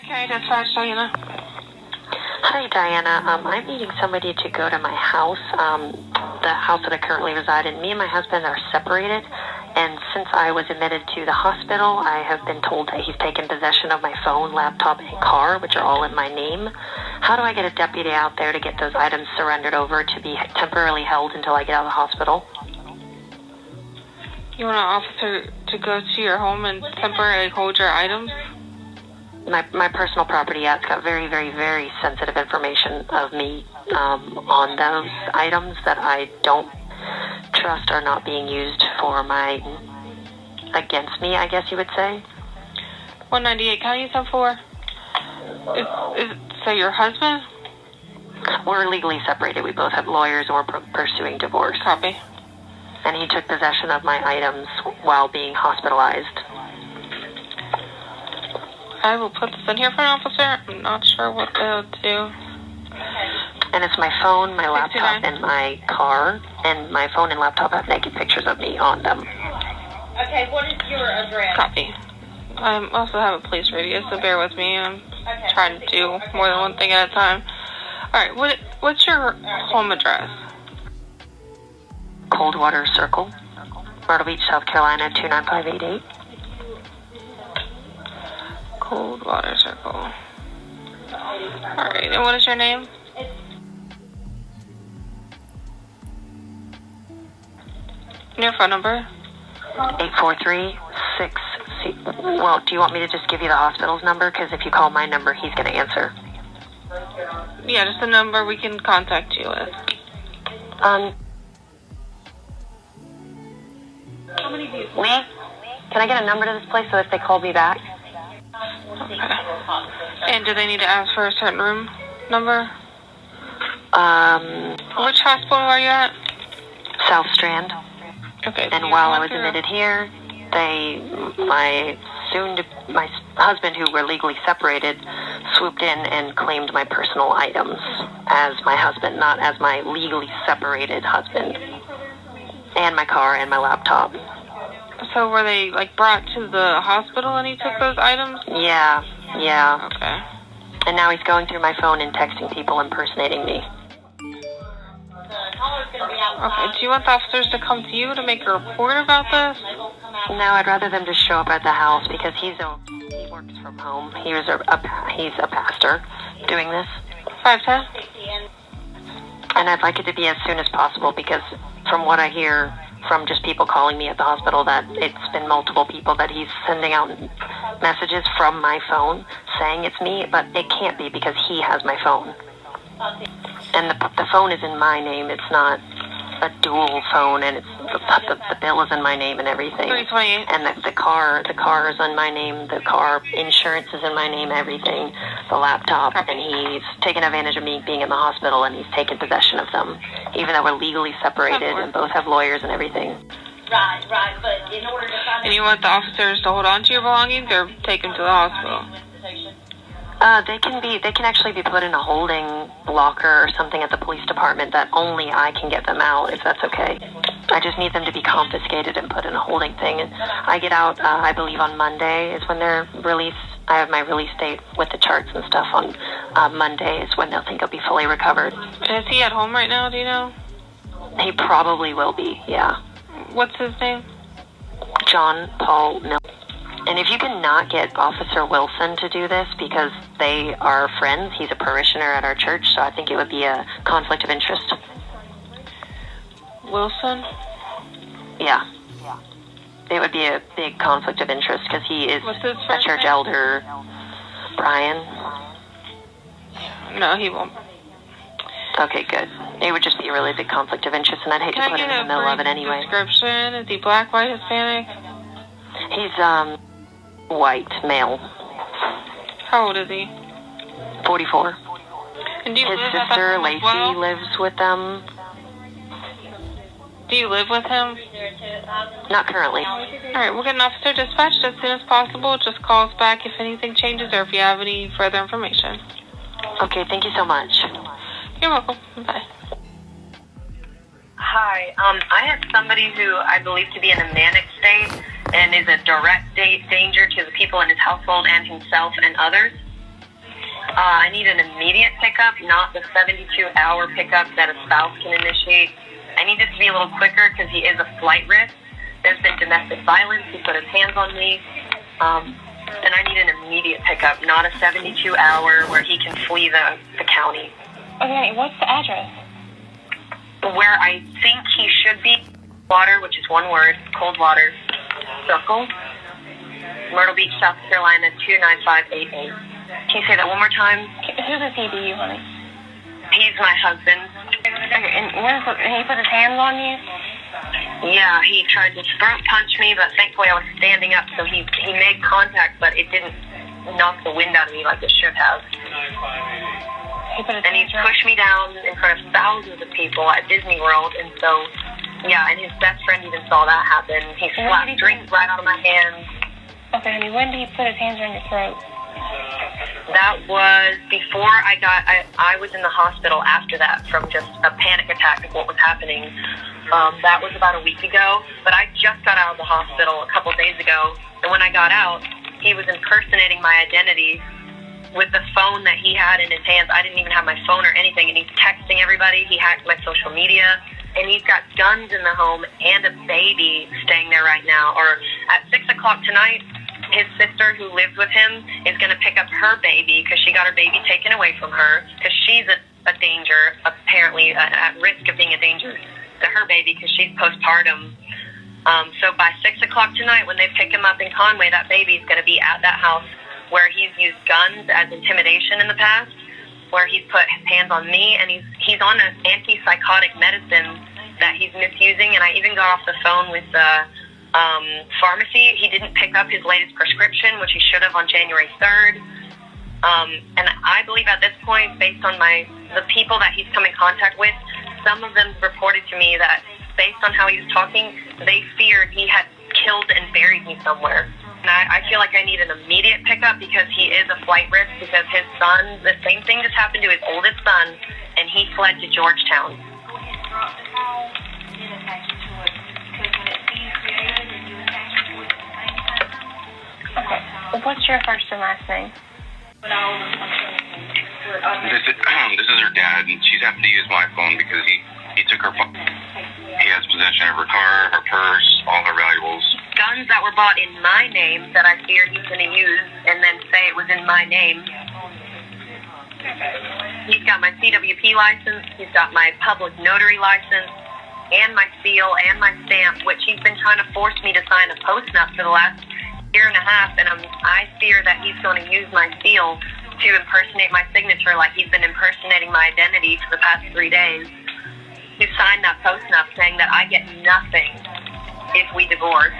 Okay, dispatch, Diana. Hi, Diana. I'm needing somebody to go to my house, the house that I currently reside in. Me and my husband are separated, and since I was admitted to the hospital, I have been told that he's taken possession of my phone, laptop, and car, which are all in my name. How do I get a deputy out there to get those items surrendered over to be temporarily held until I get out of the hospital? You want an officer to go to your home and temporarily hold your items? My personal property, yeah, it's got very, very, very sensitive information of me on those items that I don't trust are not being used for against me, I guess you would say. 198, can I use them for? So your husband? We're legally separated. We both have lawyers and we're pursuing divorce. Copy. And he took possession of my items while being hospitalized. I will put this in here for an officer. I'm not sure what they'll do. And it's my phone, my laptop, and my car. And my phone and laptop have naked pictures of me on them. Okay, what is your address? Copy. I also have a police radio, so bear with me. I'm trying to do more than one thing at a time. Alright, what's your home address? Coldwater Circle, Myrtle Beach, South Carolina, 29588. Coldwater Circle. Alright, and what is your name? Your phone number? 843-6... Well, do you want me to just give you the hospital's number? Because if you call my number, he's going to answer. Yeah, just the number we can contact you with. Lee? Can I get a number to this place so if they call me back? Okay. And do they need to ask for a certain room number? Which hospital are you at? South Strand. Okay. So and while I was admitted here, my husband, who were legally separated, swooped in and claimed my personal items as my husband, not as my legally separated husband. And my car and my laptop. So were they, brought to the hospital and he took those items? Yeah. Okay. And now he's going through my phone and texting people impersonating me. Okay, do you want the officers to come to you to make a report about this? No, I'd rather them just show up at the house because he works from home. He's a pastor doing this. 510? And I'd like it to be as soon as possible because from what I hear from just people calling me at the hospital that it's been multiple people that he's sending out messages from my phone saying it's me, but it can't be because he has my phone. And the phone is in my name. It's not a dual phone, and the bill is in my name and everything. 328. And the car is in my name. The car insurance is in my name. Everything. The laptop, and he's taken advantage of me being in the hospital, and he's taken possession of them, even though we're legally separated and both have lawyers and everything. Right, but in order to find... And you want the officers to hold on to your belongings or take them to the hospital? They can actually be put in a holding locker or something at the police department that only I can get them out, if that's okay. I just need them to be confiscated and put in a holding thing. And I get out, I believe on Monday is when they're released. I have my release date with the charts and stuff on Monday is when they'll think I'll be fully recovered. And is he at home right now, do you know? He probably will be, yeah. What's his name? John Paul Miller. And if you can not get Officer Wilson to do this because they are friends, he's a parishioner at our church, so I think it would be a conflict of interest. Wilson? Yeah. It would be a big conflict of interest because he is a church name? elder. Brian? No, he won't. Okay, good. It would just be a really big conflict of interest, and I'd hate to put him in the middle of it anyway. Description? Is he black, white, Hispanic? He's, white, male. How old is he? 44. And do you His live sister, with Lacey, well? lives with them. Do you live with him? Not currently. Alright, we'll get an officer dispatched as soon as possible. Just call us back if anything changes or if you have any further information. Okay, thank you so much. You're welcome. Bye. Hi, I have somebody who I believe to be in a manic state and is a direct danger to the people in his household and himself and others. I need an immediate pickup, not the 72-hour pickup that a spouse can initiate. I need this to be a little quicker because he is a flight risk. There's been domestic violence. He put his hands on me. And I need an immediate pickup, not a 72-hour where he can flee the county. Okay, what's the address? Where I think he should be, water, which is one word, cold water, circle, Myrtle Beach, South Carolina, 29588. Can you say that one more time? Who does he do you, honey? He's my husband. Okay, and he put his hands on you? Yeah, he tried to throat punch me, but thankfully I was standing up, so he made contact, but it didn't knock the wind out of me like it should have. And he pushed me down in front of thousands of people at Disneyworld, and so, yeah, and his best friend even saw that happen. He slapped drinks right out of my hands. Okay, honey, when did he put his hands around your throat? That was before I was in the hospital after that from just a panic attack of what was happening. That was about a week ago, but I just got out of the hospital a couple days ago, and when I got out, he was impersonating my identity with the phone that he had in his hands. I didn't even have my phone or anything, and he's texting everybody. He hacked my social media, and he's got guns in the home and a baby staying there right now. Or at 6 o'clock tonight, his sister who lives with him is going to pick up her baby because she got her baby taken away from her because she's a danger, apparently at risk of being a danger to her baby because she's postpartum. So by 6 o'clock tonight, when they pick him up in Conway, that baby's going to be at that house where he's used guns as intimidation in the past, where he's put his hands on me, and he's on an antipsychotic medicine that he's misusing. And I even got off the phone with the pharmacy. He didn't pick up his latest prescription, which he should have on January 3rd. And I believe at this point, based on the people that he's come in contact with, some of them reported to me that based on how he was talking, they feared he had killed and buried me somewhere. And I feel like I need an immediate pickup because he is a flight risk because his son, the same thing just happened to his oldest son, and he fled to Georgetown. Okay. What's your first and last name? This is her dad, and she's having to use my phone because he took her phone. He has possession of her car, her purse, all her valuables. Guns that were bought in my name that I fear he's going to use and then say it was in my name. He's got my CWP license, he's got my public notary license, and my seal and my stamp, which he's been trying to force me to sign a post-nup for the last year and a half, and I fear that he's going to use my seal to impersonate my signature like he's been impersonating my identity for the past 3 days. He signed that post-nup saying that I get nothing if we divorce.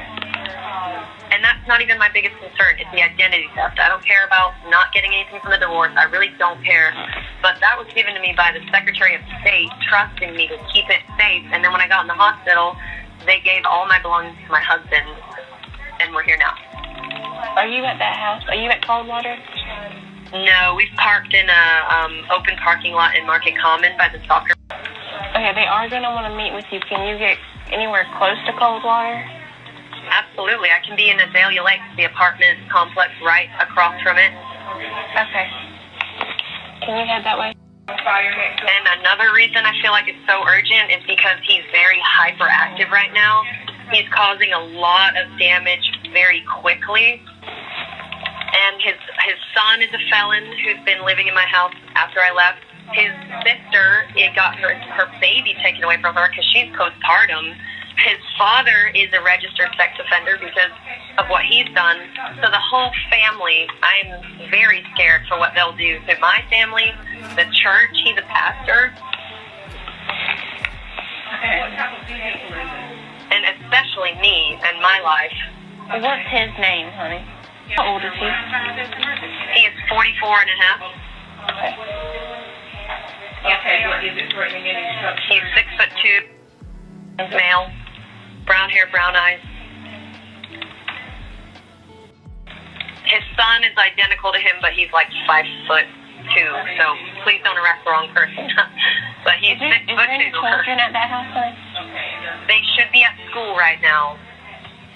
And that's not even my biggest concern. It's the identity theft. I don't care about not getting anything from the divorce. I really don't care. But that was given to me by the Secretary of State, trusting me to keep it safe. And then when I got in the hospital, they gave all my belongings to my husband, and we're here now. Are you at that house? Are you at Coldwater? No, we've parked in a open parking lot in Market Common by the soccer. Okay, they are going to want to meet with you. Can you get anywhere close to Coldwater? Absolutely. I can be in Azalea Lakes, the apartment complex right across from it. Okay. Can you head that way? And another reason I feel like it's so urgent is because he's very hyperactive right now. He's causing a lot of damage very quickly. And his son is a felon who's been living in my house after I left. His sister, it got her baby taken away from her because she's postpartum. His father is a registered sex offender because of what he's done. So the whole family, I'm very scared for what they'll do to my family, the church. He's a pastor. And especially me and my life. What's his name, honey? How old is he? He is 44 and a half. He's 6'2", male, brown hair, brown eyes. His son is identical to him, but he's like 5'2", so please don't arrest the wrong person. But he's 6'2". Is there any children at that house, honey? They should be at school right now.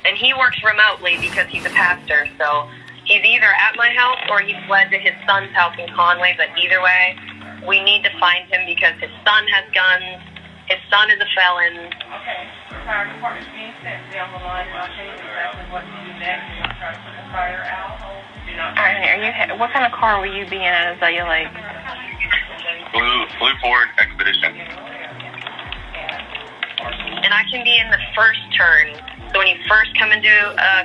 And he works remotely because he's a pastor, so He's either at my house or he fled to his son's house in Conway, but either way, we need to find him because his son has guns. His son is a felon. Okay. Fire department's being sent down the line. I'll tell you exactly what to do next. You're not trying to put the fire out. Alright, what kind of car will you be in at Azalea Lake? Blue Ford Expedition. And I can be in the first turn. So when you first come into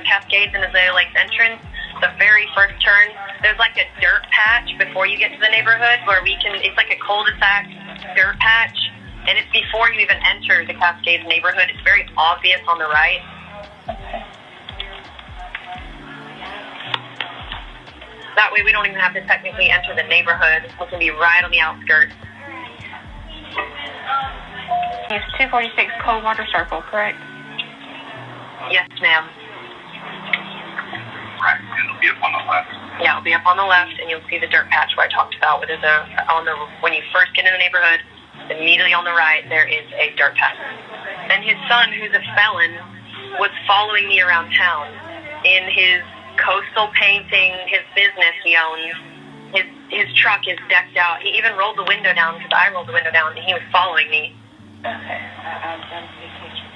Cascades and Azalea Lake's entrance, the very first turn, there's like a dirt patch before you get to the neighborhood where it's like a cul-de-sac dirt patch. And it's before you even enter the Cascades neighborhood. It's very obvious on the right. That way we don't even have to technically enter the neighborhood. We can be right on the outskirts. It's 246 Coldwater Circle, correct? Yes, ma'am. Right, it'll be up on the left. Yeah, it'll be up on the left, and you'll see the dirt patch where I talked about. Where when you first get in the neighborhood, immediately on the right, there is a dirt patch. And his son, who's a felon, was following me around town in his coastal painting, his business he owns. His truck is decked out. He even rolled the window down because I rolled the window down, and he was following me. Okay.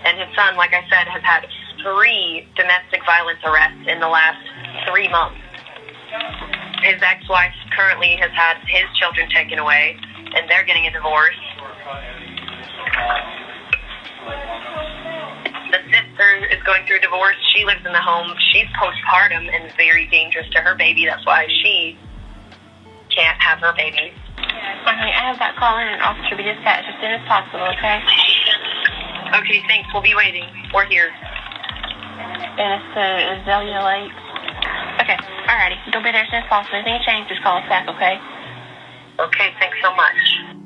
And his son, like I said, has had 3 domestic violence arrests in the last 3 months. His ex-wife currently has had his children taken away, and they're getting a divorce. The sister is going through a divorce. She lives in the home. She's postpartum and very dangerous to her baby. That's why she can't have her baby. Okay, I have that call in and officer be dispatched as soon as possible, okay? Okay, thanks. We'll be waiting. We're here. And it's the Azalea Lake. Okay, alrighty. You'll be there as soon as possible. Anything changes, just call us back, okay? Okay, thanks so much.